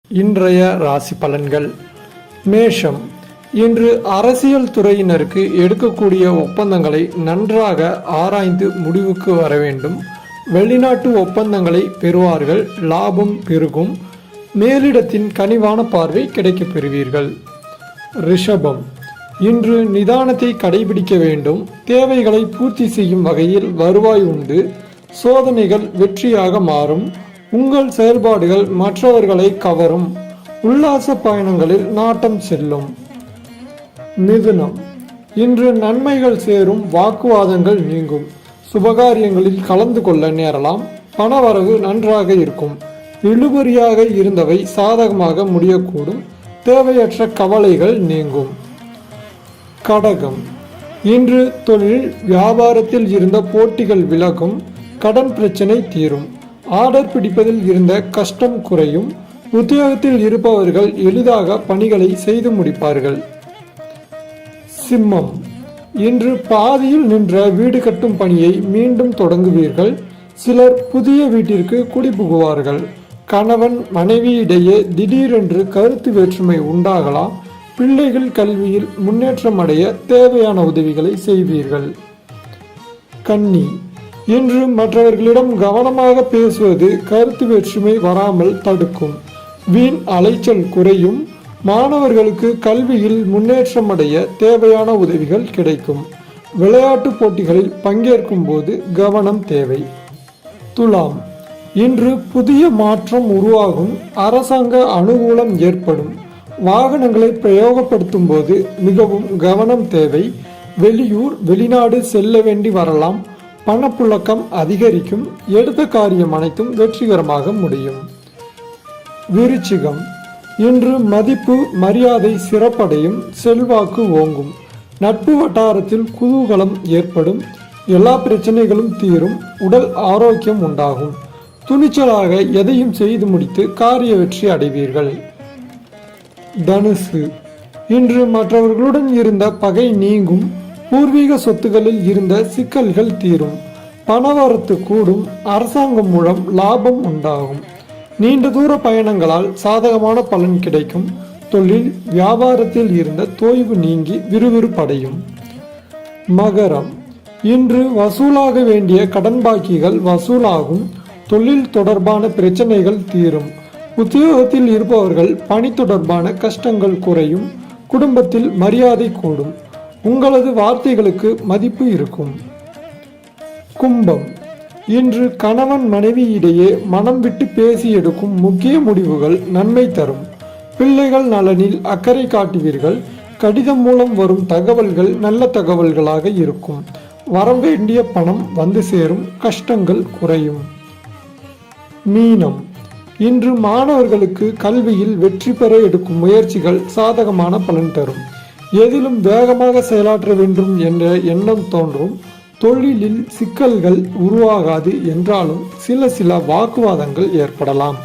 இன்றைய ராசி பலன்கள். மேஷம். இன்று அரசியல் துறையினருக்கு எடுக்கக்கூடிய ஒப்பந்தங்களை நன்றாக ஆராய்ந்து முடிவுக்கு வர வேண்டும். வெளிநாட்டு ஒப்பந்தங்களை பெறுவார்கள். லாபம் பெருகும். மேலிடத்தின் கனிவான பார்வை கிடைக்கப் பெறுவீர்கள். ரிஷபம். இன்று நிதானத்தை கடைபிடிக்க வேண்டும். தேவைகளை பூர்த்தி செய்யும் வகையில் வருவாய் உண்டு. சோதனைகள் வெற்றியாக மாறும். உங்கள் செயல்பாடுகள் மற்றவர்களை கவரும். உல்லாச பயணங்களில் நாட்டம் செல்லும். மிதுனம். இன்று நன்மைகள் சேரும். வாக்குவாதங்கள் நீங்கும். சுபகாரியங்களில் கலந்து கொள்ள நேரலாம். பணவரவு நன்றாக இருக்கும். இழுபறியாக இருந்தவை சாதகமாக முடியக்கூடும். தேவையற்ற கவலைகள் நீங்கும். கடகம். இன்று தொழில் வியாபாரத்தில் இருந்த போட்டிகள் விலகும். கடன் பிரச்சனை தீரும். ஆர்டர் பிடிப்பதில் இருந்த கஷ்டம் குறையும். உத்தியோகத்தில் இருப்பவர்கள் எளிதாக பணிகளை செய்து முடிப்பார்கள். சிம்மம். இன்று பாதியில் நின்ற வீடு கட்டும் பணியை மீண்டும் தொடங்குவீர்கள். சிலர் புதிய வீட்டிற்கு குடிபுகுவார்கள். கணவன் மனைவியிடையே திடீரென்று கருத்து வேற்றுமை உண்டாகலாம். பிள்ளைகள் கல்வியில் முன்னேற்றம் அடைய தேவையான உதவிகளை செய்வீர்கள். கன்னி. இன்று மற்றவர்களிடம் கவனமாக பேசுவது கருத்து வேற்றுமை வராமல் தடுக்கும். வீண் அலைச்சல் குறையும். மாணவர்களுக்கு கல்வியில் முன்னேற்றம் அடைய தேவையான உதவிகள் கிடைக்கும். விளையாட்டு போட்டிகளில் பங்கேற்கும் போது கவனம் தேவை. துலாம். இன்று புதிய மாற்றம் உருவாகும். அரசாங்க அனுகூலம் ஏற்படும். வாகனங்களை பிரயோகப்படுத்தும் போது மிகவும் கவனம் தேவை. வெளியூர் வெளிநாடு செல்ல வேண்டி வரலாம். பணப்புழக்கம் அதிகரிக்கும். எடுத்த காரியம் அனைத்தும் வெற்றிகரமாக முடியும். விருச்சிகம். இன்று மதிப்பு மரியாதை சிறப்படையும். செல்வாக்கு ஓங்கும். நட்பு வட்டாரத்தில் குதூகலம் ஏற்படும். எல்லா பிரச்சனைகளும் தீரும். உடல் ஆரோக்கியம் உண்டாகும். துணிச்சலாக எதையும் செய்து முடித்து காரிய வெற்றி அடைவீர்கள். தனுசு. இன்று மற்றவர்களுடன் இருந்த பகை நீங்கும். பூர்வீக சொத்துகளில் இருந்த சிக்கல்கள் தீரும். பணவரத்து கூடும். அரசாங்கம் மூலம் லாபம் உண்டாகும். நீண்ட தூர பயணங்களால் சாதகமான பலன் கிடைக்கும். தொழில் வியாபாரத்தில் இருந்த தொய்வு நீங்கி விறுவிறுப்படையும். மகரம். இன்று வசூலாக வேண்டிய கடன் பாக்கிகள் வசூலாகும். தொழில் தொடர்பான பிரச்சனைகள் தீரும். உத்தியோகத்தில் இருப்பவர்கள் பணி தொடர்பான கஷ்டங்கள் குறையும். குடும்பத்தில் மரியாதை கூடும். உங்களது வார்த்தைகளுக்கு மதிப்பு இருக்கும். கும்பம். இன்று கணவன் மனைவி இடையே மனம் விட்டு பேசி எடுக்கும் முக்கிய முடிவுகள் நன்மை தரும். பிள்ளைகள் நலனில் அக்கறை காட்டுவீர்கள். கடிதம் மூலம் வரும் தகவல்கள் நல்ல தகவல்களாக இருக்கும். வரவேண்டிய பணம் வந்து சேரும். கஷ்டங்கள் குறையும். மீனம். இன்று மாணவர்களுக்கு கல்வியில் வெற்றி பெற எடுக்கும் முயற்சிகள் சாதகமான பலன் தரும். எதிலும் வேகமாக செயலாற்ற வேண்டும் என்ற எண்ணம் தோன்றும். தொழிலில் சிக்கல்கள் உருவாகாது என்றாலும் சில வாக்குவாதங்கள் ஏற்படலாம்.